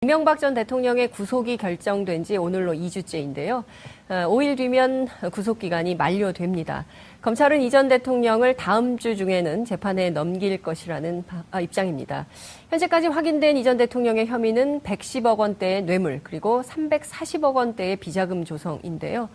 이명박 전 대통령의 구속이 결정된 지 오늘로 2주째인데요. 5일 뒤면 구속기간이 만료됩니다. 검찰은 이 전 대통령을 다음 주 중에는 재판에 넘길 것이라는 입장입니다. 현재까지 확인된 이 전 대통령의 혐의는 110억 원대의 뇌물 그리고 340억 원대의 비자금 조성인데요.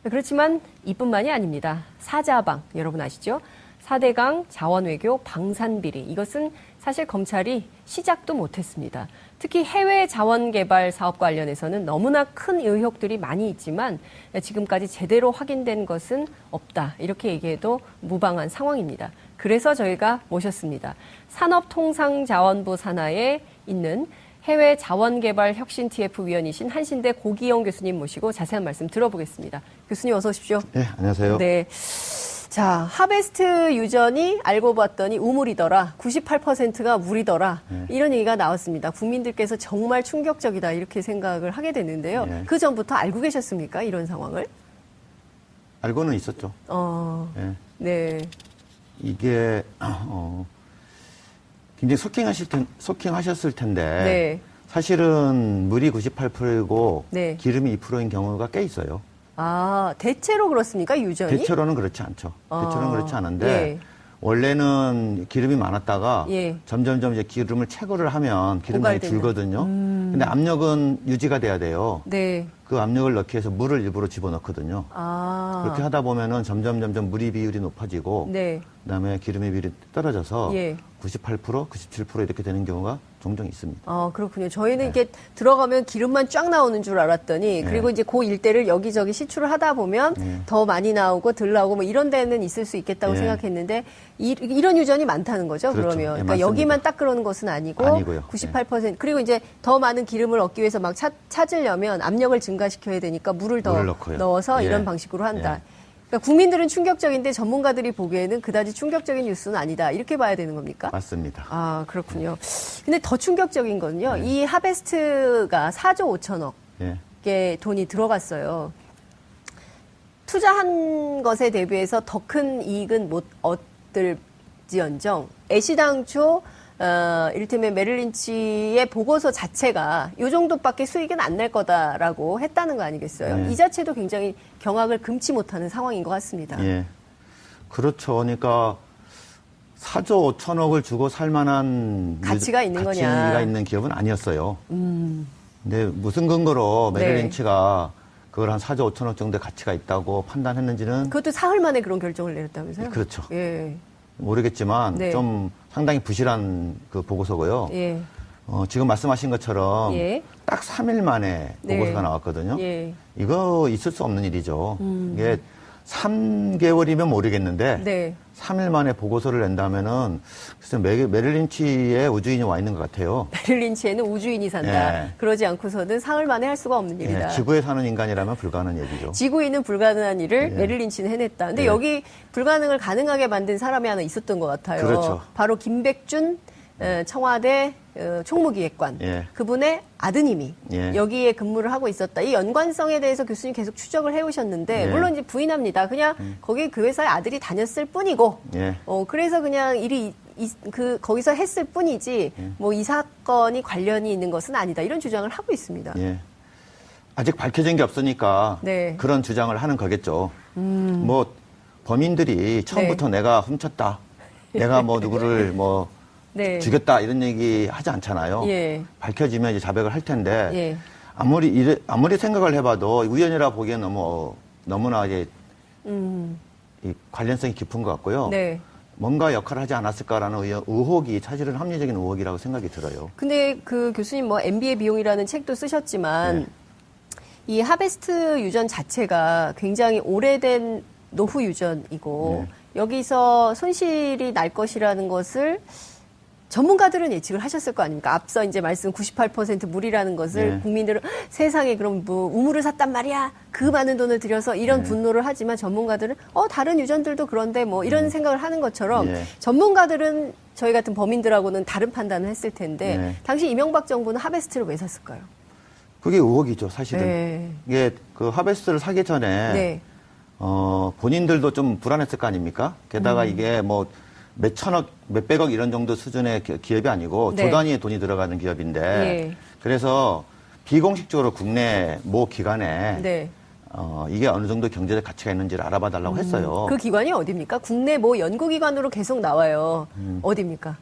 그렇지만 이뿐만이 아닙니다. 사자방, 여러분 아시죠? 4대강, 자원외교, 방산비리. 이것은 사실 검찰이 시작도 못했습니다. 특히 해외 자원개발 사업 관련해서는 너무나 큰 의혹들이 많이 있지만 지금까지 제대로 확인된 것은 없다. 이렇게 얘기해도 무방한 상황입니다. 그래서 저희가 모셨습니다. 산업통상자원부 산하에 있는 해외 자원개발 혁신 TF 위원이신 한신대 고기영 교수님 모시고 자세한 말씀 들어보겠습니다. 교수님 어서 오십시오. 네, 안녕하세요. 네. 자, 하베스트 유전이 알고 봤더니 우물이더라. 98%가 물이더라. 이런 얘기가 나왔습니다. 국민들께서 정말 충격적이다 이렇게 생각을 하게 됐는데요. 네. 그 전부터 알고 계셨습니까? 이런 상황을? 알고는 있었죠. 네. 네. 이게 굉장히 소킹하셨을 텐데 네. 사실은 물이 98%이고 네. 기름이 2%인 경우가 꽤 있어요. 아, 대체로 그렇습니까? 유전이? 대체로는 그렇지 않죠. 대체로는 그렇지 않은데 예. 원래는 기름이 많았다가 예. 점점점 이제 기름을 채굴을 하면 기름량이 고갈되는. 줄거든요. 근데 압력은 유지가 돼야 돼요. 네. 그 압력을 넣기 위해서 물을 일부러 집어넣거든요. 아. 그렇게 하다 보면은 점점 물이 비율이 높아지고 네. 그다음에 기름의 비율이 떨어져서 예. 98%, 97% 이렇게 되는 경우가 종종 있습니다. 아, 그렇군요. 저희는 이게 들어가면 기름만 쫙 나오는 줄 알았더니 그리고 이제 그 일대를 여기저기 시출을 하다 보면 더 많이 나오고 덜 나오고 뭐 이런 데는 있을 수 있겠다고 생각했는데 이런 유전이 많다는 거죠. 그렇죠. 그러면. 예, 그러니까 맞습니다. 여기만 딱 그러는 것은 아니고 아니고요. 98% 그리고 이제 더 많은 기름을 얻기 위해서 막 찾으려면 압력을 증가시켜야 되니까 물을 더 물을 넣고요. 넣어서 예. 이런 방식으로 한다. 예. 그러니까 국민들은 충격적인데 전문가들이 보기에는 그다지 충격적인 뉴스는 아니다. 이렇게 봐야 되는 겁니까? 맞습니다. 아, 그렇군요. 근데 더 충격적인 건요. 이 하베스트가 4조 5천억의 예. 돈이 들어갔어요. 투자한 것에 대비해서 더 큰 이익은 못 얻을지언정 애시당초 이를테면 메릴 린치의 보고서 자체가 이 정도밖에 수익은 안 날 거다라고 했다는 거 아니겠어요? 네. 이 자체도 굉장히 경악을 금치 못하는 상황인 것 같습니다. 예. 그렇죠. 그러니까 4조 5천억을 주고 살 만한 가치가 있는 거냐. 가치가 있는 기업은 아니었어요. 근데 무슨 근거로 메릴 네. 린치가 그걸 한 4조 5천억 정도의 가치가 있다고 판단했는지는 그것도 사흘 만에 그런 결정을 내렸다면서요? 그렇죠. 예. 모르겠지만 네. 좀 상당히 부실한 그 보고서고요. 예. 지금 말씀하신 것처럼 예. 딱 3일 만에 네. 보고서가 나왔거든요. 예. 이거 있을 수 없는 일이죠. 이게 3개월이면 모르겠는데 네. 3일 만에 보고서를 낸다면은 글쎄 메릴 린치의 우주인이 와 있는 것 같아요. 메릴 린치에는 우주인이 산다. 예. 그러지 않고서는 사흘 만에 할 수가 없는 일이다. 예, 지구에 사는 인간이라면 불가능한 얘기죠. 지구인은 불가능한 일을 예. 메릴 린치는 해냈다. 근데 예. 여기 불가능을 가능하게 만든 사람이 하나 있었던 것 같아요. 그렇죠. 바로 김백준 청와대 총무기획관. 예. 그분의 아드님이 예. 여기에 근무를 하고 있었다. 이 연관성에 대해서 교수님 계속 추적을 해오셨는데 예. 물론 이제 부인합니다. 그냥 거기 그 회사에 아들이 다녔을 뿐이고 예. 그래서 그냥 일이 거기서 했을 뿐이지 뭐 이 사건이 관련이 있는 것은 아니다. 이런 주장을 하고 있습니다. 예. 아직 밝혀진 게 없으니까 네. 그런 주장을 하는 거겠죠. 뭐 범인들이 처음부터 내가 훔쳤다. 내가 뭐 누구를 뭐 네. 죽였다 이런 얘기 하지 않잖아요. 예. 밝혀지면 이제 자백을 할 텐데 예. 아무리 생각을 해봐도 우연이라 보기엔 너무나 이제 이 관련성이 깊은 것 같고요. 네. 뭔가 역할을 하지 않았을까라는 의혹이 사실은 합리적인 의혹이라고 생각이 들어요. 근데 그 교수님 뭐 MB의 비용이라는 책도 쓰셨지만 네. 이 하베스트 유전 자체가 굉장히 오래된 노후 유전이고 여기서 손실이 날 것이라는 것을 전문가들은 예측을 하셨을 거 아닙니까? 앞서 이제 말씀 98% 물이라는 것을 네. 국민들은 세상에 그럼 뭐 우물을 샀단 말이야. 그 많은 돈을 들여서 이런 분노를 하지만 전문가들은 다른 유전들도 그런데 뭐 이런 생각을 하는 것처럼 네. 전문가들은 저희 같은 범인들하고는 다른 판단을 했을 텐데 네. 당시 이명박 정부는 하베스트를 왜 샀을까요? 그게 의혹이죠, 사실은. 네. 이게 그 하베스트를 사기 전에 네. 본인들도 좀 불안했을 거 아닙니까? 게다가 이게 뭐 몇천억, 몇백억 이런 정도 수준의 기업이 아니고 네. 조 단위의 돈이 들어가는 기업인데 예. 그래서 비공식적으로 국내 모 기관에 네. 이게 어느 정도 경제적 가치가 있는지를 알아봐 달라고 했어요. 그 기관이 어디입니까? 국내 뭐 연구기관으로 계속 나와요. 어디입니까?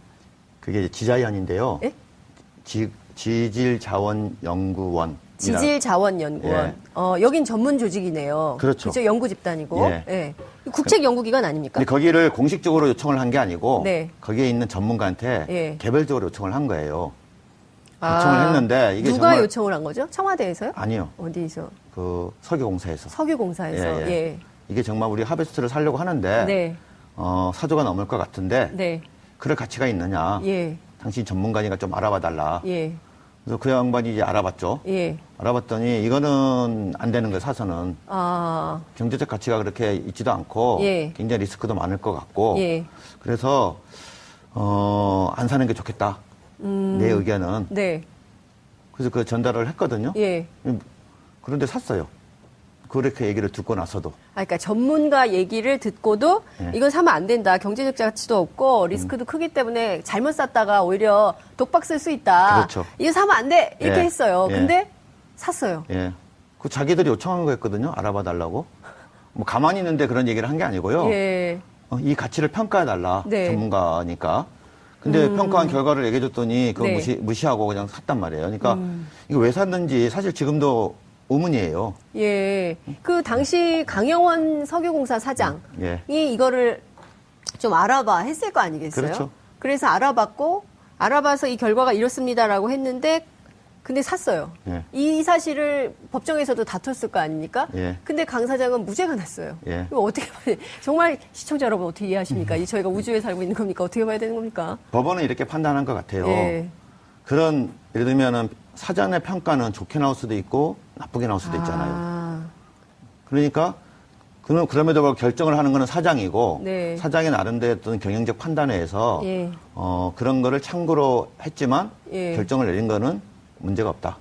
그게 이제 지자연인데요. 예? 지질자원연구원. 지질자원연구원. 예. 여긴 전문 조직이네요. 그렇죠. 연구 집단이고. 예. 예. 국책연구기관 아닙니까? 근데 거기를 공식적으로 요청을 한 게 아니고 네. 거기에 있는 전문가한테 예. 개별적으로 요청을 한 거예요. 요청을 했는데 이게 누가 정말 요청을 한 거죠? 청와대에서요? 아니요. 어디서? 그 석유공사에서. 석유공사에서. 예, 예. 이게 정말 우리 하베스트를 살려고 하는데 네. 4조가 넘을 것 같은데 네. 그럴 가치가 있느냐. 예. 당신 전문가니까 좀 알아봐 달라. 예. 그래서 그 양반이 이제 알아봤죠. 예. 알아봤더니 이거는 안 되는 거예요, 사서는. 아. 경제적 가치가 그렇게 있지도 않고 예. 굉장히 리스크도 많을 것 같고 예. 그래서 안 사는 게 좋겠다. 내 의견은. 네. 그래서 그 전달을 했거든요. 예. 그런데 샀어요. 그렇게 얘기를 듣고 나서도. 그러니까 전문가 얘기를 듣고도 예. 이건 사면 안 된다. 경제적 가치도 없고 리스크도 크기 때문에 잘못 샀다가 오히려 독박 쓸 수 있다. 그렇죠. 이거 사면 안 돼. 이렇게 예. 했어요. 예. 근데 샀어요. 예. 그 자기들이 요청한 거였거든요. 알아봐 달라고. 뭐 가만히 있는데 그런 얘기를 한 게 아니고요. 예. 이 가치를 평가해 달라. 네. 전문가니까. 근데 평가한 결과를 얘기해 줬더니 그거 네. 무시하고 그냥 샀단 말이에요. 그러니까 이거 왜 샀는지 사실 지금도 의문이에요. 예. 그 당시 강영원 석유공사 사장이 예. 이거를 좀 알아봐 했을 거 아니겠어요? 그렇죠. 그래서 알아봐서 이 결과가 이렇습니다라고 했는데 근데 샀어요. 예. 이 사실을 법정에서도 다퉜을 거 아닙니까? 예. 근데 강 사장은 무죄가 났어요. 예. 이거 어떻게 봐야 정말 시청자 여러분 어떻게 이해하십니까? 이 저희가 우주에 살고 있는 겁니까? 어떻게 봐야 되는 겁니까? 법원은 이렇게 판단한 것 같아요. 예. 그런 예를 들면은 사전의 평가는 좋게 나올 수도 있고 나쁘게 나올 수도 있잖아요. 아, 그러니까 그럼에도 불구하고 결정을 하는 거는 사장이고 네. 사장의 나름대로 어떤 경영적 판단에 의해서 예. 그런 거를 참고로 했지만 예. 결정을 내린 거는 문제가 없다.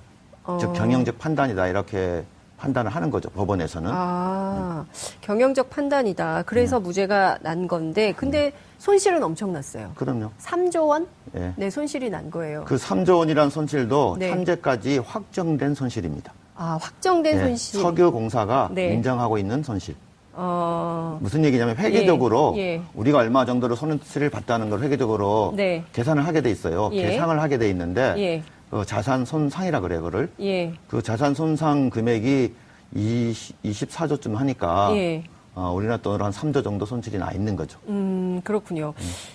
즉 경영적 판단이다 이렇게 판단을 하는 거죠. 법원에서는. 아, 경영적 판단이다. 그래서 무죄가 난 건데, 근데 손실은 엄청났어요. 그럼요. 3조 원? 예. 네, 손실이 난 거예요. 그 3조 원이라는 손실도 네. 현재까지 확정된 손실입니다. 아, 확정된 예, 손실. 석유공사가 네. 인정하고 있는 손실. 어, 무슨 얘기냐면 회계적으로 예. 우리가 얼마 정도로 손실을 봤다는 걸 회계적으로 네. 계산을 하게 돼 있어요. 예. 계상을 하게 돼 있는데 예. 그 자산 손상이라 그래요, 그거를. 예. 그 자산 손상 금액이 24조쯤 하니까 예. 우리나라 돈으로 한 3조 정도 손실이 나 있는 거죠. 그렇군요.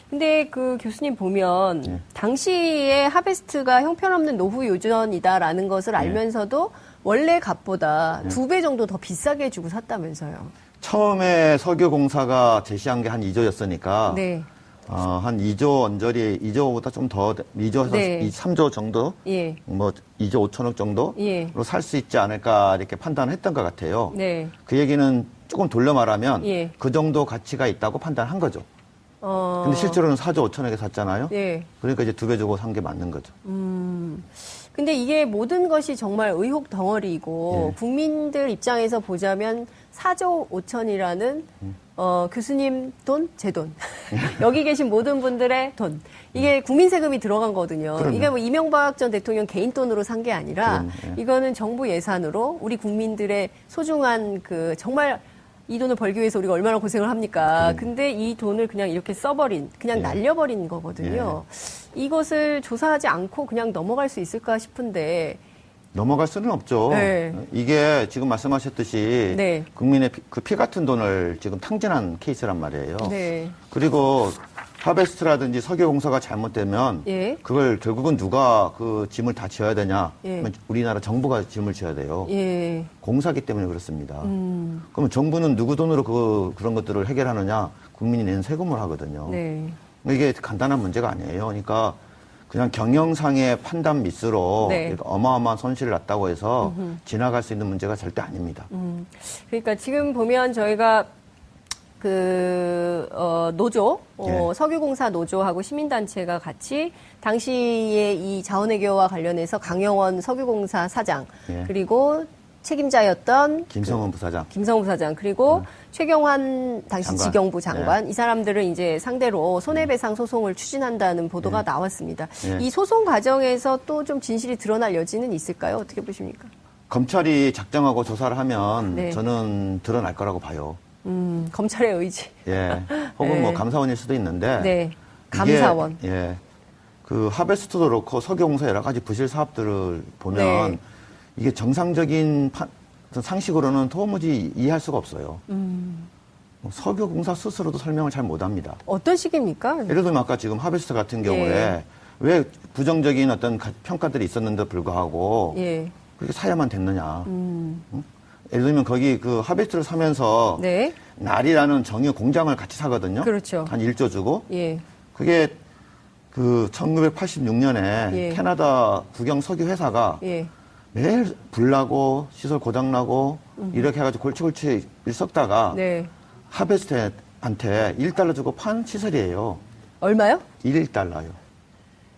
근데 그 교수님 보면 예. 당시에 하베스트가 형편없는 노후 요전이다라는 것을 알면서도 원래 값보다 2배 정도 더 비싸게 주고 샀다면서요. 처음에 석유공사가 제시한 게 한 2조였으니까 네. 한 2조 언저리 2조보다 좀 더 2조에서 네. 3조 정도 예. 뭐 2조 5천억 정도로 예. 살 수 있지 않을까 이렇게 판단을 했던 것 같아요. 네. 그 얘기는 조금 돌려 말하면 예. 그 정도 가치가 있다고 판단한 거죠. 근데 실제로는 4조 5천억에 샀잖아요. 예. 그러니까 이제 2배 주고 산 게 맞는 거죠. 근데 이게 모든 것이 정말 의혹 덩어리이고 예. 국민들 입장에서 보자면 4조 5천이라는 교수님 돈, 제 돈. 여기 계신 모든 분들의 돈. 이게 국민 세금이 들어간 거거든요. 그럼요. 이게 뭐 이명박 전 대통령 개인 돈으로 산 게 아니라 그럼요. 예. 이거는 정부 예산으로 우리 국민들의 소중한 그 정말 이 돈을 벌기 위해서 우리가 얼마나 고생을 합니까? 근데 이 돈을 그냥 이렇게 써버린, 그냥 예. 날려버린 거거든요. 이것을 조사하지 않고 그냥 넘어갈 수 있을까 싶은데, 넘어갈 수는 없죠. 네. 이게 지금 말씀하셨듯이 네. 국민의 그 피 같은 돈을 지금 탕진한 케이스란 말이에요. 네. 그리고 하베스트라든지 석유공사가 잘못되면 예. 그걸 결국은 누가 그 짐을 다 지어야 되냐? 예. 그러면 우리나라 정부가 짐을 지어야 돼요. 예. 공사기 때문에 그렇습니다. 그러면 정부는 누구 돈으로 그런 것들을 해결하느냐? 국민이 내는 세금을 하거든요. 네. 이게 간단한 문제가 아니에요. 그러니까 그냥 경영상의 판단 미스로 네. 이렇게 어마어마한 손실을 났다고 해서 지나갈 수 있는 문제가 절대 아닙니다. 그러니까 지금 보면 저희가 노조, 예. 석유공사 노조하고 시민단체가 같이 당시에 이 자원외교와 관련해서 강영원 석유공사 사장, 예. 그리고 책임자였던 김성원 부사장. 김성훈 부사장 그리고 최경환 당시 장관. 지경부 장관 이 사람들을 이제 상대로 손해배상 소송을 추진한다는 보도가 나왔습니다. 이 소송 과정에서 또 좀 진실이 드러날 여지는 있을까요? 어떻게 보십니까? 검찰이 작정하고 조사를 하면 네. 저는 드러날 거라고 봐요. 검찰의 의지. 예. 혹은 네. 뭐 감사원일 수도 있는데. 네. 감사원. 이게, 예. 그 하베스트도 그렇고 석유공사 여러 가지 부실 사업들을 보면 네. 이게 정상적인 상식으로는 도무지 이해할 수가 없어요. 석유공사 스스로도 설명을 잘 못합니다. 어떤 식입니까? 예를 들면 아까 지금 하베스트 같은 경우에 예. 왜 부정적인 어떤 평가들이 있었는데 불구하고 예. 그렇게 사야만 됐느냐. 응? 예를 들면 거기 그 하베스트를 사면서 네. 날이라는 정유 공장을 같이 사거든요. 그렇죠. 한 1조 주고. 예. 그게 그 1986년에 예. 캐나다 국영 석유 회사가 예. 매일 불나고 시설 고장나고 이렇게 해가지고 골치골치 일 썩다가 네. 하베스트한테 1달러 주고 판 시설이에요. 얼마요? 1달러요.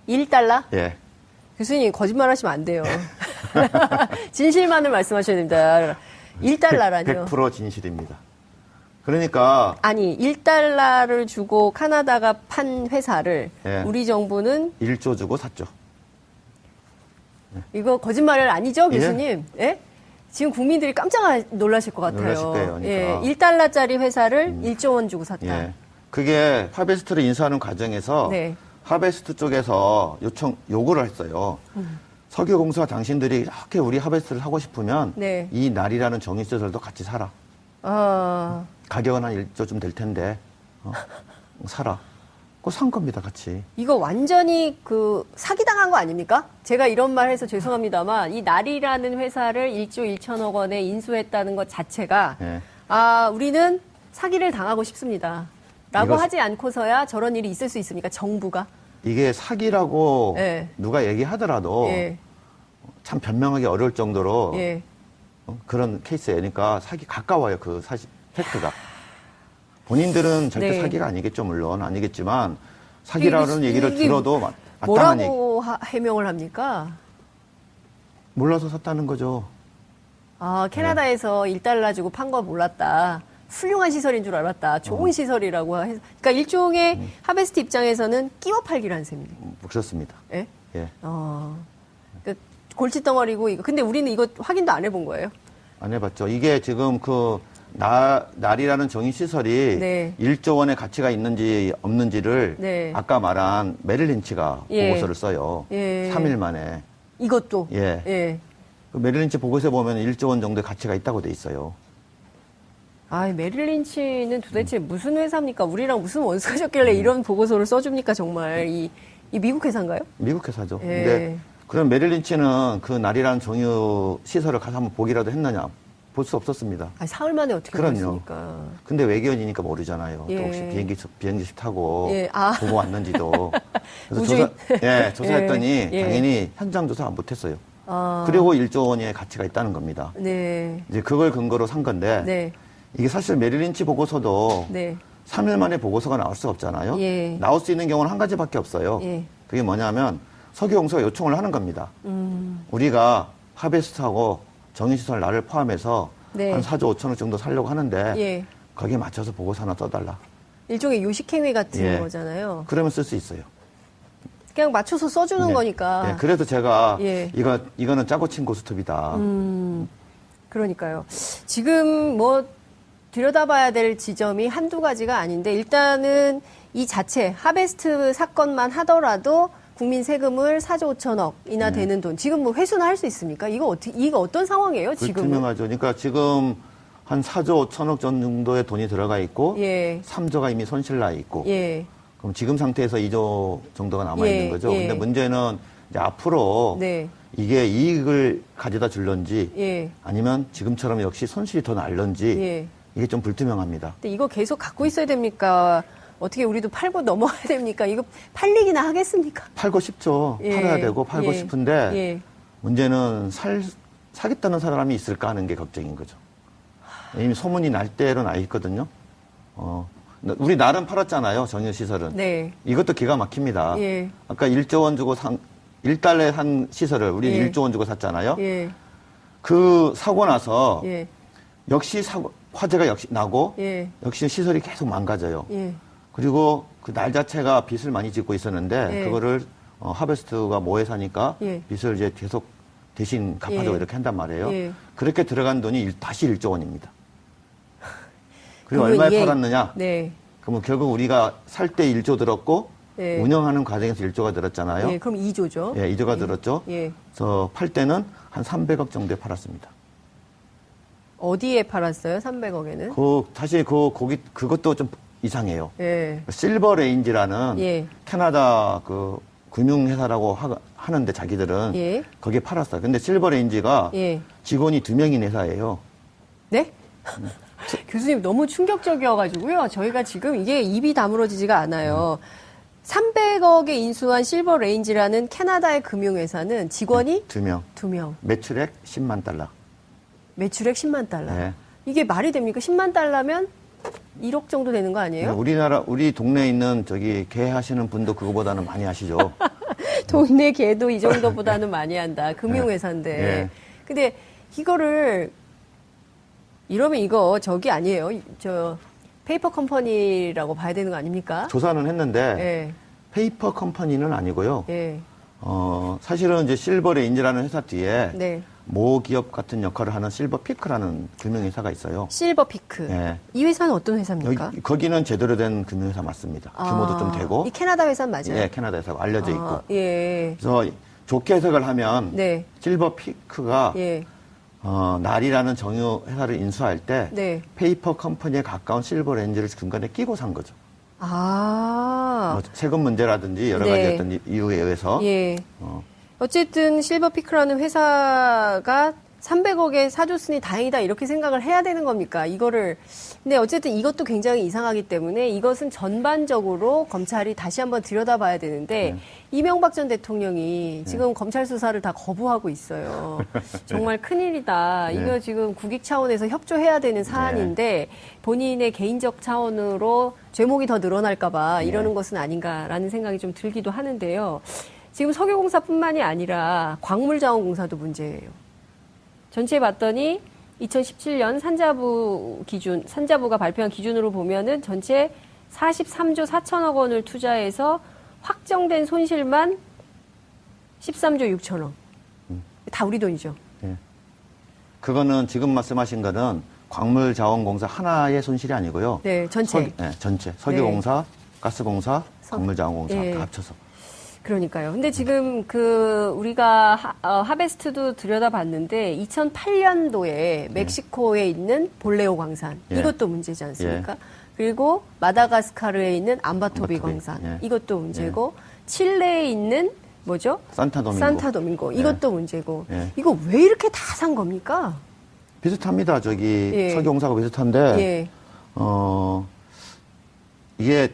1달러? 예. 교수님 거짓말 하시면 안 돼요. 진실만을 말씀하셔야 됩니다. 1달러라뇨. 100% 진실입니다. 그러니까 아니, 1달러를 주고 카나다가 판 회사를 예. 우리 정부는 1조 주고 샀죠. 이거 거짓말 아니죠, 교수님? 예? 지금 국민들이 깜짝 놀라실 것 같아요. 놀라실 거예요, 그러니까. 예, 1달러짜리 회사를 1조 원 주고 샀다. 예. 그게 하베스트를 인수하는 과정에서 네. 하베스트 쪽에서 요구를 했어요. 석유공사 당신들이 이렇게 우리 하베스트를 하고 싶으면 네. 이 날이라는 정유시설도 같이 사라. 아, 가격은 한 1조쯤 될 텐데 사라. 그거 산 겁니다, 같이. 이거 완전히 그 사기당한 거 아닙니까? 제가 이런 말 해서 죄송합니다만 이 날이라는 회사를 1조 1천억 원에 인수했다는 것 자체가 예. 아, 우리는 사기를 당하고 싶습니다. 라고 이거- 하지 않고서야 저런 일이 있을 수 있습니까? 정부가. 이게 사기라고 예. 누가 얘기하더라도 예. 참 변명하기 어려울 정도로 예. 그런 케이스예요. 그러니까 사기 가까워요, 그 사실 팩트가. 본인들은 절대 네. 사기가 아니겠죠, 물론 아니겠지만 사기라는 이게- 얘기를 이게 들어도 마땅한 얘기. 뭐라고 해명을 합니까? 몰라서 샀다는 거죠. 아, 캐나다에서 1달러 주고 판 거 몰랐다. 훌륭한 시설인 줄 알았다. 좋은 시설이라고 해서. 그러니까 일종의 하베스트 입장에서는 끼워 팔기라는 셈입니다. 그렇습니다. 예? 예, 그 골칫덩어리고 이거. 근데 우리는 이거 확인도 안 해본 거예요. 안 해봤죠. 이게 지금 날이라는 정의시설이 네. 1조 원의 가치가 있는지 없는지를 네. 아까 말한 메릴 린치가 예. 보고서를 써요. 예. 3일 만에. 이것도. 예. 예. 그 메릴 린치 보고서에 보면 1조 원 정도의 가치가 있다고 돼 있어요. 아, 메릴 린치는 도대체 무슨 회사입니까? 우리랑 무슨 원수셨길래 이런 보고서를 써줍니까? 정말 이 미국 회사인가요? 미국 회사죠. 예. 근데 그럼 메릴 린치는 그 날이라는 정유 시설을 가서 한번 보기라도 했느냐? 볼 수 없었습니다. 아, 사흘 만에 어떻게 그럼요. 보겠습니까? 근데 외계인이니까 모르잖아요. 예. 또 혹시 비행기씩 타고 예. 아. 보고 왔는지도. 그래서 우주인. 조사했더니 예. 당연히 현장 조사 안 못했어요. 아, 그리고 1조 원의 가치가 있다는 겁니다. 네. 이제 그걸 근거로 산 건데 네. 이게 사실 메릴 린치 보고서도 네. 3일 만에 보고서가 나올 수 없잖아요. 예. 나올 수 있는 경우는 한 가지밖에 없어요. 예. 그게 뭐냐면 석유공사가 요청을 하는 겁니다. 우리가 하베스트하고 정유시설 나를 포함해서 네. 한 4조 5천억 정도 살려고 하는데 예. 거기에 맞춰서 보고서 하나 써달라. 일종의 요식행위 같은 예. 거잖아요. 그러면 쓸 수 있어요. 그냥 맞춰서 써주는 네. 거니까. 네, 그래서 제가 예. 이거는 짜고 친 고스톱이다. 그러니까요. 지금 뭐 들여다봐야 될 지점이 한두 가지가 아닌데 일단은 이 자체 하베스트 사건만 하더라도 국민 세금을 4조 5천억이나 되는 돈. 지금 뭐 회수는 할 수 있습니까? 이거 어떤 상황이에요, 지금? 불투명하죠. 그러니까 지금 한 4조 5천억 정도의 돈이 들어가 있고 예. 3조가 이미 손실 나 있고 예. 그럼 지금 상태에서 2조 정도가 남아 예, 있는 거죠. 예. 근데 문제는 이제 앞으로 네. 이게 이익을 가져다 줄런지 예. 아니면 지금처럼 역시 손실이 더 날런지 예. 이게 좀 불투명합니다. 근데 이거 계속 갖고 있어야 됩니까? 어떻게 우리도 팔고 넘어가야 됩니까? 이거 팔리기나 하겠습니까? 팔고 싶죠. 예. 팔아야 되고 팔고 예. 싶은데 예. 문제는 사겠다는 사람이 있을까 하는 게 걱정인 거죠. 이미 소문이 날 대로 나 있거든요. 우리 나름 팔았잖아요. 정유시설은. 네. 이것도 기가 막힙니다. 예. 아까 1조 원 주고 1달러에 산 시설을 우리 예. 1조 원 주고 샀잖아요. 예. 그 사고 나서 예. 역시 화재가 역시 나고 예. 역시 시설이 계속 망가져요. 예. 그리고 그 날 자체가 빚을 많이 짓고 있었는데 예. 그거를 하베스트가 모회사니까 예. 빚을 이제 계속 대신 갚아주고 예. 이렇게 한단 말이에요. 예. 그렇게 들어간 돈이 다시 1조 원입니다. 그리고 그러면 얼마에 이게- 팔았느냐? 네. 그러면 결국 우리가 살 때 1조 들었고 예. 운영하는 과정에서 1조가 들었잖아요. 예, 그럼 2조죠. 예, 2조가 들었죠. 예. 그래서 팔 때는 한 300억 정도에 팔았습니다. 어디에 팔았어요? 300억에는? 사실 그것도 좀 이상해요. 예. 실버 레인지라는 예. 캐나다 그 금융회사라고 하는데 자기들은 예. 거기에 팔았어요. 근데 실버 레인지가 예. 직원이 2명인 회사예요. 네? 교수님 너무 충격적이어가지고요. 저희가 지금 이게 입이 다물어지지가 않아요. 300억에 인수한 실버 레인지라는 캐나다의 금융회사는 직원이 2명. 2명. 매출액 10만 달러. 매출액 10만 달러. 네. 이게 말이 됩니까? 10만 달러면 1억 정도 되는 거 아니에요? 우리 동네에 있는 개 하시는 분도 그거보다는 많이 하시죠. 동네 개도 이 정도보다는 많이 한다. 금융회사인데. 네. 근데 이거를 이러면 이거 저기 아니에요. 저 페이퍼 컴퍼니라고 봐야 되는 거 아닙니까? 조사는 했는데 예. 페이퍼 컴퍼니는 아니고요. 예. 사실은 이제 실버 레인지라는 회사 뒤에 네. 모 기업 같은 역할을 하는 실버 피크라는 금융회사가 있어요. 실버 피크. 예. 이 회사는 어떤 회사입니까? 거기는 제대로 된 금융회사 맞습니다. 규모도 좀 되고. 이 캐나다 회사는 맞아요? 예, 캐나다에서 알려져 있고. 예. 그래서 좋게 해석을 하면 네. 실버 피크가 예. 날이라는 정유 회사를 인수할 때 네. 페이퍼 컴퍼니에 가까운 실버 레인지를 중간에 끼고 산 거죠. 아. 뭐 세금 문제라든지 여러 네. 가지 어떤 이유에 의해서. 예. 어, 어쨌든 실버 피크라는 회사가 300억에 사줬으니 다행이다 이렇게 생각을 해야 되는 겁니까? 근데 어쨌든 이것도 굉장히 이상하기 때문에 이것은 전반적으로 검찰이 다시 한번 들여다봐야 되는데 이명박 전 대통령이 지금 검찰 수사를 다 거부하고 있어요. 정말 큰일이다. 네. 이거 지금 국익 차원에서 협조해야 되는 사안인데 본인의 개인적 차원으로 죄목이 더 늘어날까봐 이러는 것은 아닌가라는 생각이 좀 들기도 하는데요. 지금 석유공사뿐만이 아니라 광물자원공사도 문제예요. 전체 봤더니 2017년 산자부가 발표한 기준으로 보면은 전체 43조 4천억 원을 투자해서 확정된 손실만 13조 6천억. 다 우리 돈이죠. 예. 그거는 지금 말씀하신 거는 광물자원공사 하나의 손실이 아니고요. 네, 전체. 전체. 석유공사, 가스공사, 광물자원공사 예. 다 합쳐서. 그러니까요. 근데 지금 우리가 하베스트도 들여다봤는데 2008년도에 멕시코에 있는 볼레오 광산 예. 이것도 문제지 않습니까? 그리고 마다가스카르에 있는 암바토비 광산 예. 이것도 문제고 칠레에 있는 뭐죠? 산타도밍고 예. 이것도 문제고 예. 이거 왜 이렇게 다 산 겁니까? 비슷합니다. 예. 석유공사가 비슷한데 예. 이게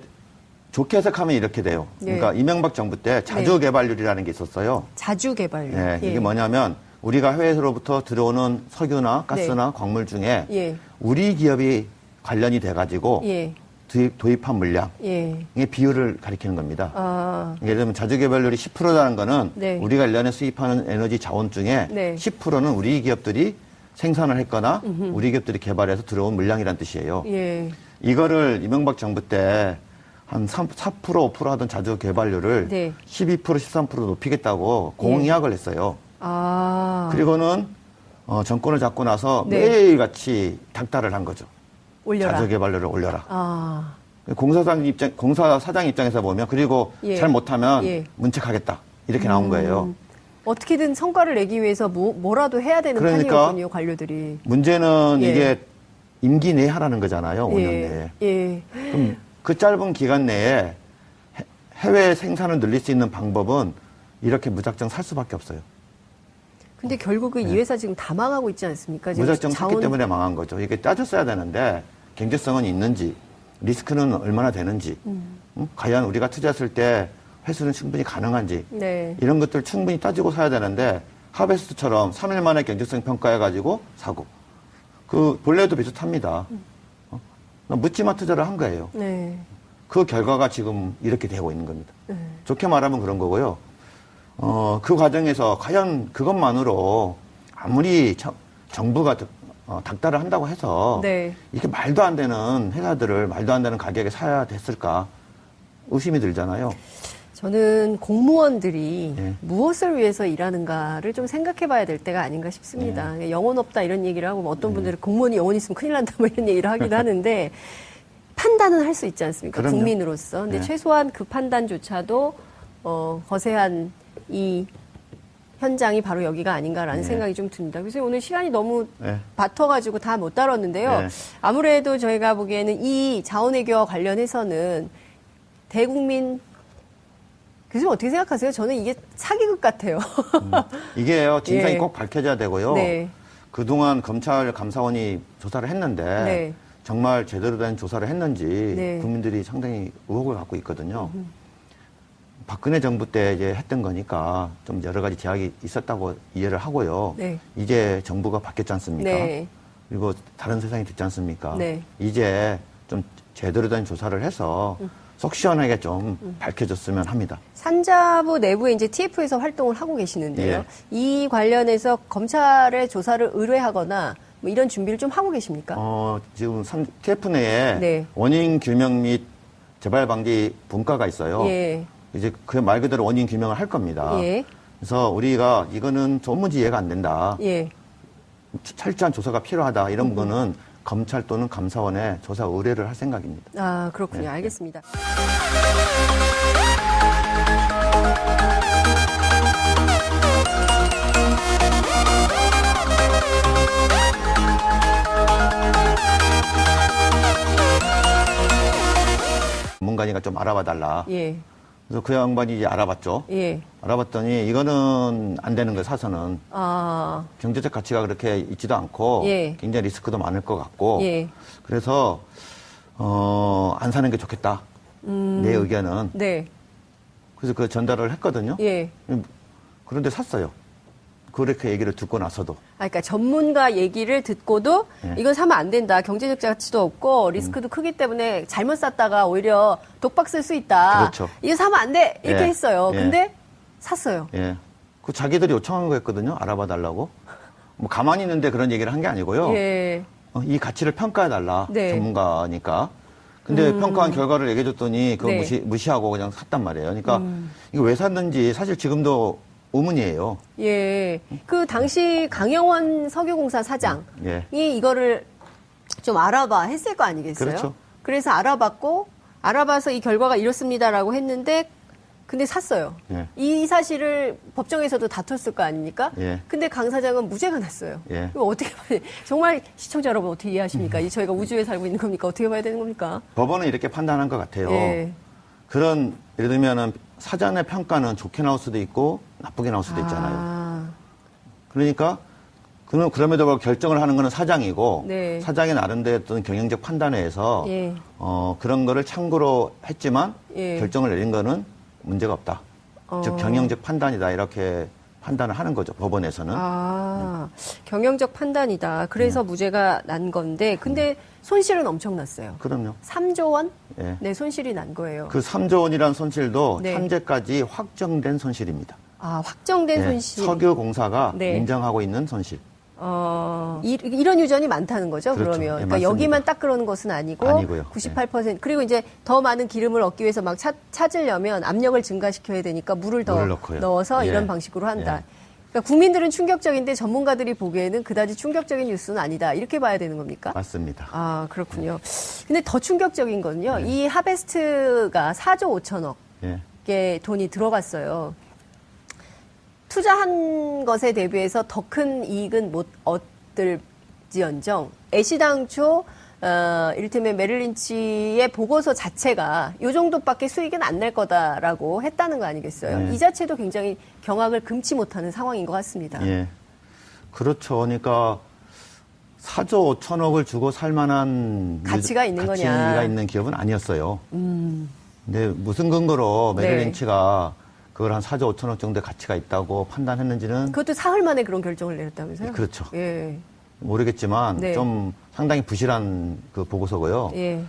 좋게 해석하면 이렇게 돼요. 그러니까 이명박 정부 때 자주개발률이라는 게 있었어요. 자주개발률. 예, 이게 뭐냐면 우리가 해외로부터 들어오는 석유나 가스나 광물 중에 예. 우리 기업이 관련이 돼가지고 예. 도입한 물량의 예. 비율을 가리키는 겁니다. 아. 예를 들면 자주개발률이 10%라는 거는 네. 우리가 1년에 수입하는 에너지 자원 중에 네. 10%는 우리 기업들이 생산을 했거나 우리 기업들이 개발해서 들어온 물량이란 뜻이에요. 예. 이거를 이명박 정부 때 한 4%, 5% 하던 자주 개발률을 네. 12%, 13% 높이겠다고 공약을 했어요. 아. 그리고는 정권을 잡고 나서 네. 매일같이 닥달을 한 거죠. 올려라. 자주 개발률을 올려라. 아. 공사사장 입장에서 보면 그리고 예. 잘 못하면 예. 문책하겠다. 이렇게 나온 거예요. 어떻게든 성과를 내기 위해서 뭐라도 해야 되는 그러니까 판이었군요, 관료들이. 문제는 예. 이게 임기 내에 하라는 거잖아요. 5년 예. 내에. 예. 그럼 그 짧은 기간 내에 해외 생산을 늘릴 수 있는 방법은 이렇게 무작정 살 수밖에 없어요. 근데 결국은 이 회사 지금 다 망하고 있지 않습니까? 지금 무작정 샀기 때문에 망한 거죠. 이게 따졌어야 되는데 경제성은 있는지 리스크는 얼마나 되는지 응? 과연 우리가 투자했을 때 회수는 충분히 가능한지 네. 이런 것들 충분히 따지고 사야 되는데 하베스트처럼 3일 만에 경제성 평가해가지고 사고 그 본래도 비슷합니다. 묻지마 투자를 한 거예요. 네. 그 결과가 지금 이렇게 되고 있는 겁니다. 좋게 말하면 그런 거고요. 그 과정에서 과연 그것만으로 아무리 정부가 닥달을 한다고 해서 네. 이렇게 말도 안 되는 회사들을 말도 안 되는 가격에 사야 됐을까 의심이 들잖아요. 저는 공무원들이 예. 무엇을 위해서 일하는가를 좀 생각해 봐야 될 때가 아닌가 싶습니다. 예. 영혼 없다 이런 얘기를 하고 어떤 분들은 공무원이 영혼 있으면 큰일 난다 뭐 이런 얘기를 하기도 하는데 판단은 할 수 있지 않습니까? 그럼요. 국민으로서. 근데 예. 최소한 그 판단조차도 거세한 이 현장이 바로 여기가 아닌가라는 예. 생각이 좀 듭니다. 그래서 오늘 시간이 너무 예. 바터가지고 다 못 다뤘는데요. 예. 아무래도 저희가 보기에는 이 자원외교와 관련해서는 대국민 교수님 어떻게 생각하세요? 저는 이게 사기극 같아요. 이게요, 진상이 예. 꼭 밝혀져야 되고요. 네. 그동안 검찰 감사원이 조사를 했는데 네. 정말 제대로 된 조사를 했는지 네. 국민들이 상당히 의혹을 갖고 있거든요. 박근혜 정부 때 이제 했던 거니까 좀 여러 가지 제약이 있었다고 이해를 하고요. 네. 이제 정부가 바뀌었지 않습니까? 네. 그리고 다른 세상이 됐지 않습니까? 네. 이제 좀 제대로 된 조사를 해서 속 시원하게 좀 밝혀졌으면 합니다. 산자부 내부에 이제 TF에서 활동을 하고 계시는데요. 예. 이 관련해서 검찰의 조사를 의뢰하거나 뭐 이런 준비를 좀 하고 계십니까? 지금 TF 내에 네. 원인 규명 및 재발 방지 분과가 있어요. 예. 이제 그 말 그대로 원인 규명을 할 겁니다. 예. 그래서 우리가 이거는 전문지 이해가 안 된다. 예. 철저한 조사가 필요하다. 이런 거는 검찰 또는 감사원에 조사 의뢰를 할 생각입니다. 아, 그렇군요. 네. 알겠습니다. 전문가니까 좀 알아봐 달라. 예. 그래서 그 양반이 이제 알아봤죠. 예. 알아봤더니 이거는 안 되는 거예요, 사서는. 아, 경제적 가치가 그렇게 있지도 않고 예. 굉장히 리스크도 많을 것 같고 예. 그래서 안 사는 게 좋겠다. 내 의견은. 네. 그래서 그 전달을 했거든요. 예. 그런데 샀어요. 그렇게 얘기를 듣고 나서도. 그러니까 전문가 얘기를 듣고도 예. 이건 사면 안 된다. 경제적 가치도 없고 리스크도 크기 때문에 잘못 샀다가 오히려 독박 쓸 수 있다. 그렇죠. 이거 사면 안 돼. 이렇게 예. 했어요. 예. 근데 샀어요. 예. 그 자기들이 요청한 거였거든요. 알아봐 달라고. 뭐 가만히 있는데 그런 얘기를 한 게 아니고요. 예. 이 가치를 평가해 달라. 네. 전문가니까. 근데 평가한 결과를 얘기해 줬더니 그거 네. 무시하고 그냥 샀단 말이에요. 그러니까 이거 왜 샀는지 사실 지금도 의문이에요. 예. 그 당시 강영원 석유공사 사장이 예. 이거를 좀 알아봐 했을 거 아니겠어요? 그렇죠. 그래서 알아봐서 이 결과가 이렇습니다라고 했는데 근데 샀어요. 예. 이 사실을 법정에서도 다퉜을 거 아닙니까? 예. 근데 강 사장은 무죄가 났어요. 예. 이거 어떻게 봐야 정말 시청자 여러분 어떻게 이해하십니까? 이 저희가 우주에 살고 있는 겁니까? 어떻게 봐야 되는 겁니까? 법원은 이렇게 판단한 것 같아요. 예. 그런 예를 들면은 사전의 평가는 좋게 나올 수도 있고 나쁘게 나올 수도 있잖아요. 아, 그러니까 그럼에도 불구하고 결정을 하는 거는 사장이고 네. 사장의 나름대로 어떤 경영적 판단에 의해서 예. 그런 거를 참고로 했지만 예. 결정을 내린 거는 문제가 없다. 즉 경영적 판단이다 이렇게 판단을 하는 거죠 법원에서는. 아, 경영적 판단이다. 그래서 무죄가 난 건데, 근데 손실은 엄청났어요. 그럼요. 3조 원? 예. 네, 손실이 난 거예요. 그 3조 원이라는 손실도 네. 현재까지 확정된 손실입니다. 아, 확정된 예, 손실. 석유공사가 네. 인정하고 있는 손실. 이런 유전이 많다는 거죠, 그렇죠. 그러면. 예, 그러니까 맞습니다. 여기만 딱 그러는 것은 아니고, 아니고요. 98%. 그리고 이제 더 많은 기름을 얻기 위해서 막 찾으려면 압력을 증가시켜야 되니까 물을 더 물을 넣고요. 넣어서 예. 이런 방식으로 한다. 예. 그러니까 국민들은 충격적인데 전문가들이 보기에는 그다지 충격적인 뉴스는 아니다. 이렇게 봐야 되는 겁니까? 맞습니다. 아, 그렇군요. 근데 더 충격적인 건요. 이 하베스트가 4조 5천억의 예. 돈이 들어갔어요. 투자한 것에 대비해서 더 큰 이익은 못 얻을지언정 애시당초 이를테면 메릴린치의 보고서 자체가 이 정도밖에 수익은 안 낼 거다라고 했다는 거 아니겠어요? 네. 이 자체도 굉장히 경악을 금치 못하는 상황인 것 같습니다. 예. 그렇죠. 그러니까 4조 5천억을 주고 살 만한 가치가 있는 거냐. 가치가 있는 기업은 아니었어요. 근데 무슨 근거로 네. 메릴린치가 그걸 한 4조 5천억 정도의 가치가 있다고 판단했는지는 그것도 사흘 만에 그런 결정을 내렸다면서요? 그렇죠. 예. 모르겠지만 네. 좀 상당히 부실한 그 보고서고요. 예.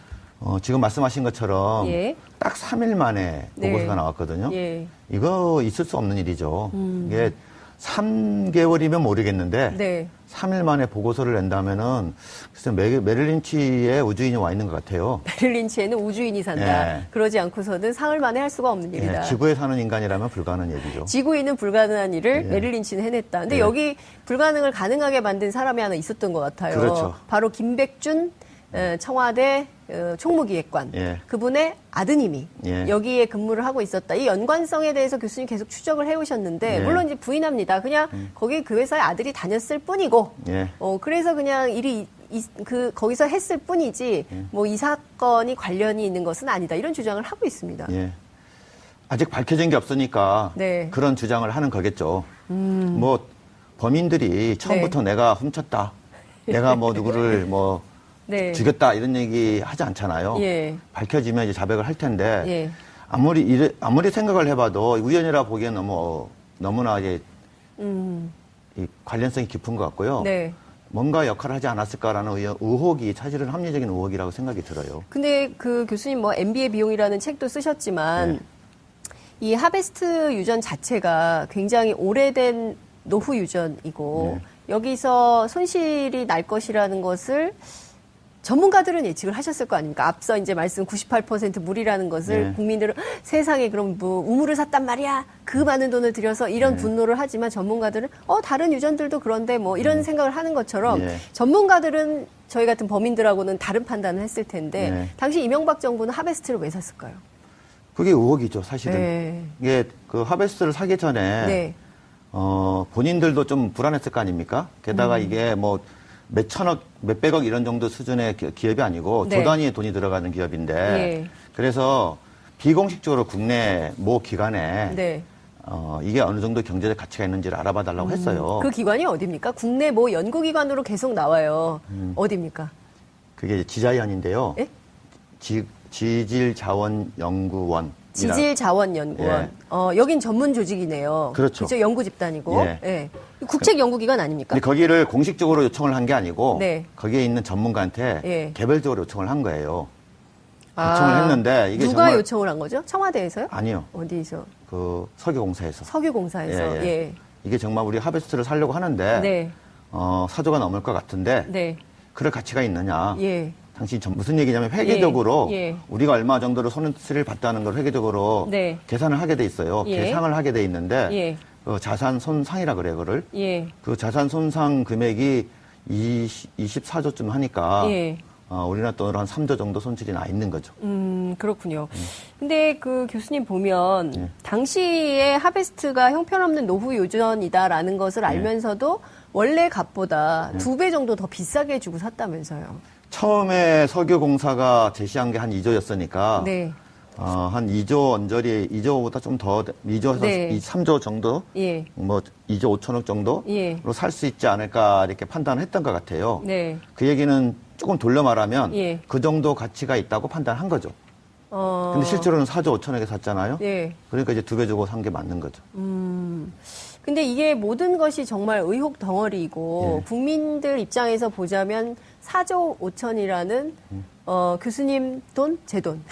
지금 말씀하신 것처럼 예. 딱 3일 만에 네. 보고서가 나왔거든요. 예. 이거 있을 수 없는 일이죠. 이게 3개월이면 모르겠는데 네. 3일 만에 보고서를 낸다면은 글쎄 메릴린치에 우주인이 와 있는 것 같아요. 메릴린치에는 우주인이 산다. 예. 그러지 않고서는 사흘 만에 할 수가 없는 일이다. 예, 지구에 사는 인간이라면 불가능한 얘기죠. 지구인은 불가능한 일을 예. 메릴린치는 해냈다. 근데 예. 여기 불가능을 가능하게 만든 사람이 하나 있었던 것 같아요. 그렇죠. 바로 김백준 청와대 총무기획관. 예. 그분의 아드님이 예. 여기에 근무를 하고 있었다. 이 연관성에 대해서 교수님 계속 추적을 해오셨는데 예. 물론 이제 부인합니다. 그냥 거기 그 회사에 아들이 다녔을 뿐이고 예. 그래서 그냥 일이 거기서 했을 뿐이지 뭐 이 사건이 관련이 있는 것은 아니다. 이런 주장을 하고 있습니다. 예. 아직 밝혀진 게 없으니까 네. 그런 주장을 하는 거겠죠. 뭐 범인들이 처음부터 네. 내가 훔쳤다, 내가 뭐 누구를 뭐 네. 죽였다 이런 얘기 하지 않잖아요. 예. 밝혀지면 이제 자백을 할 텐데 예. 아무리 생각을 해봐도 우연이라 보기엔 너무나 이제 이 관련성이 깊은 것 같고요. 네. 뭔가 역할을 하지 않았을까라는 의혹이 사실은 합리적인 의혹이라고 생각이 들어요. 근데 그 교수님 뭐 MB의 비용이라는 책도 쓰셨지만 네. 이 하베스트 유전 자체가 굉장히 오래된 노후 유전이고 네. 여기서 손실이 날 것이라는 것을 전문가들은 예측을 하셨을 거 아닙니까? 앞서 이제 말씀 98% 무리라는 것을 네. 국민들은 세상에 그럼 뭐 우물을 샀단 말이야. 그 많은 돈을 들여서 이런 분노를 하지만 전문가들은 다른 유전들도 그런데 뭐 이런 생각을 하는 것처럼 네. 전문가들은 저희 같은 범인들하고는 다른 판단을 했을 텐데 네. 당시 이명박 정부는 하베스트를 왜 샀을까요? 그게 의혹이죠, 사실은. 네. 이게 그 하베스트를 사기 전에 네. 본인들도 좀 불안했을 거 아닙니까? 게다가 이게 뭐 몇천억, 몇백억 이런 정도 수준의 기업이 아니고 네. 조 단위의 돈이 들어가는 기업인데 예. 그래서 비공식적으로 국내 모 기관에 네. 이게 어느 정도 경제적 가치가 있는지를 알아봐 달라고 했어요. 그 기관이 어디입니까? 국내 뭐 연구기관으로 계속 나와요. 어디입니까? 그게 지자연인데요. 예? 지질자원연구원. 지질자원연구원. 여긴 전문 조직이네요. 그렇죠. 연구 집단이고. 예. 예. 국책연구기관 아닙니까? 근데 거기를 공식적으로 요청을 한 게 아니고 네. 거기에 있는 전문가한테 예. 개별적으로 요청을 한 거예요. 요청을 했는데 이게 누가 정말 요청을 한 거죠? 청와대에서요? 아니요. 어디서? 그 석유공사에서. 석유공사에서. 예. 이게 정말 우리 하베스트를 사려고 하는데 네. 4조가 넘을 것 같은데 네. 그럴 가치가 있느냐. 예. 당신 무슨 얘기냐면 회계적으로 예. 우리가 얼마 정도로 손실을 봤다는 걸 회계적으로 네. 계산을 하게 돼 있어요. 예. 계상을 하게 돼 있는데 예. 그 자산 손상이라 그래요, 그거를. 예. 그 자산 손상 금액이 24조쯤 하니까 예. 우리나라 돈으로 한 3조 정도 손실이 나 있는 거죠. 그렇군요. 근데 그 교수님 보면 예. 당시에 하베스트가 형편없는 노후 유전이다라는 것을 알면서도 원래 값보다 2배 정도 더 비싸게 주고 샀다면서요. 처음에 석유공사가 제시한 게 한 2조였으니까 네. 한 2조 언저리 2조보다 좀 더 2조에서 네. 3조 정도 예. 뭐 2조 5천억 정도로 예. 살 수 있지 않을까 이렇게 판단을 했던 것 같아요. 네. 그 얘기는 조금 돌려 말하면 예. 그 정도 가치가 있다고 판단한 거죠. 근데 실제로는 4조 5천억에 샀잖아요. 예. 그러니까 이제 2배 주고 산 게 맞는 거죠. 근데 이게 모든 것이 정말 의혹 덩어리이고 예. 국민들 입장에서 보자면 4조 5천이라는 교수님 돈, 제 돈.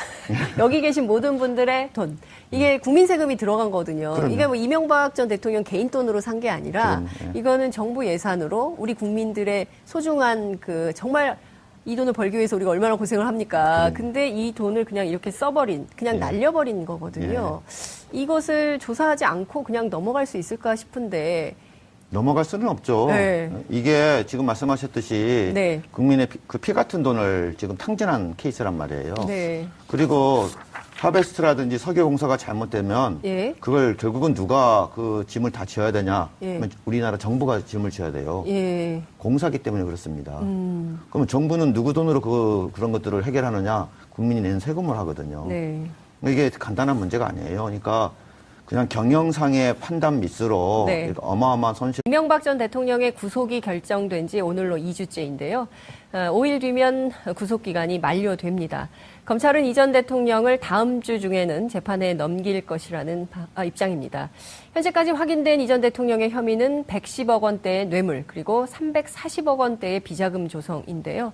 여기 계신 모든 분들의 돈. 이게 국민 세금이 들어간 거거든요. 그럼요. 이게 뭐 이명박 전 대통령 개인 돈으로 산 게 아니라 그럼요. 예. 이거는 정부 예산으로 우리 국민들의 소중한 그 정말 이 돈을 벌기 위해서 우리가 얼마나 고생을 합니까? 근데 이 돈을 그냥 이렇게 써버린, 그냥 예. 날려버린 거거든요. 이것을 조사하지 않고 그냥 넘어갈 수 있을까 싶은데, 넘어갈 수는 없죠. 네. 이게 지금 말씀하셨듯이 네. 국민의 피 같은 돈을 지금 탕진한 케이스란 말이에요. 네. 그리고 하베스트라든지 석유공사가 잘못되면 예. 그걸 결국은 누가 그 짐을 다 지어야 되냐? 예. 그러면 우리나라 정부가 짐을 지어야 돼요. 예. 공사기 때문에 그렇습니다. 그러면 정부는 누구 돈으로 그런 것들을 해결하느냐? 국민이 낸 세금을 하거든요. 네. 이게 간단한 문제가 아니에요. 그러니까 그냥 경영상의 판단 미스로 네. 어마어마한 손실. 이명박 전 대통령의 구속이 결정된 지 오늘로 2주째인데요. 5일 뒤면 구속기간이 만료됩니다. 검찰은 이 전 대통령을 다음 주 중에는 재판에 넘길 것이라는 입장입니다. 현재까지 확인된 이 전 대통령의 혐의는 110억 원대의 뇌물 그리고 340억 원대의 비자금 조성인데요.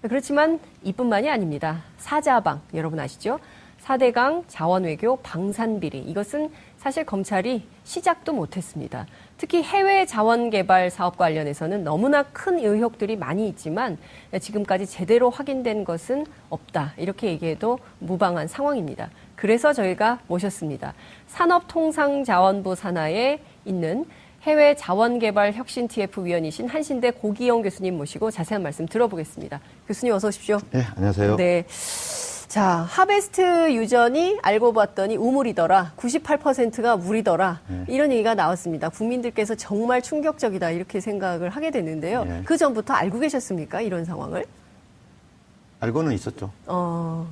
그렇지만 이뿐만이 아닙니다. 사자방 여러분 아시죠? 4대강 자원외교 방산비리 이것은 사실 검찰이 시작도 못했습니다. 특히 해외 자원 개발 사업 관련해서는 너무나 큰 의혹들이 많이 있지만 지금까지 제대로 확인된 것은 없다. 이렇게 얘기해도 무방한 상황입니다. 그래서 저희가 모셨습니다. 산업통상자원부 산하에 있는 해외 자원개발혁신 TF위원이신 한신대 고기영 교수님 모시고 자세한 말씀 들어보겠습니다. 교수님 어서 오십시오. 네, 안녕하세요. 네. 자, 하베스트 유전이 알고 봤더니 우물이더라. 98%가 물이더라. 이런 얘기가 나왔습니다. 국민들께서 정말 충격적이다 이렇게 생각을 하게 됐는데요. 네. 그 전부터 알고 계셨습니까? 이런 상황을? 알고는 있었죠.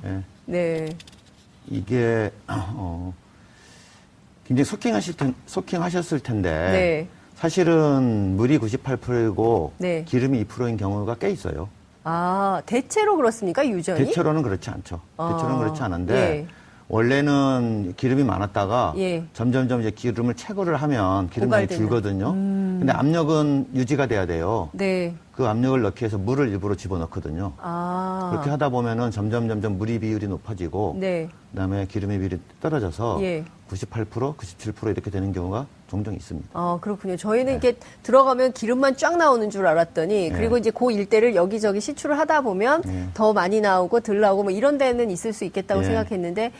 네. 네. 이게 굉장히 소킹하셨을 텐데 네. 사실은 물이 98%이고 네. 기름이 2%인 경우가 꽤 있어요. 아, 대체로 그렇습니까? 유전이? 대체로는 그렇지 않죠. 대체로는 그렇지 않은데 예. 원래는 기름이 많았다가 예. 점점점 이제 기름을 채굴을 하면 기름량이 고갈되는. 줄거든요. 근데 압력은 유지가 돼야 돼요. 네. 그 압력을 넣기 위해서 물을 일부러 집어넣거든요. 아. 그렇게 하다 보면은 점점 물이 비율이 높아지고 네. 그다음에 기름의 비율이 떨어져서 예. 98%, 97% 이렇게 되는 경우가 종종 있습니다. 아, 그렇군요. 저희는 이렇게 들어가면 기름만 쫙 나오는 줄 알았더니, 그리고 이제 그 일대를 여기저기 시출을 하다 보면 더 많이 나오고 덜 나오고 뭐 이런 데는 있을 수 있겠다고 네. 생각했는데,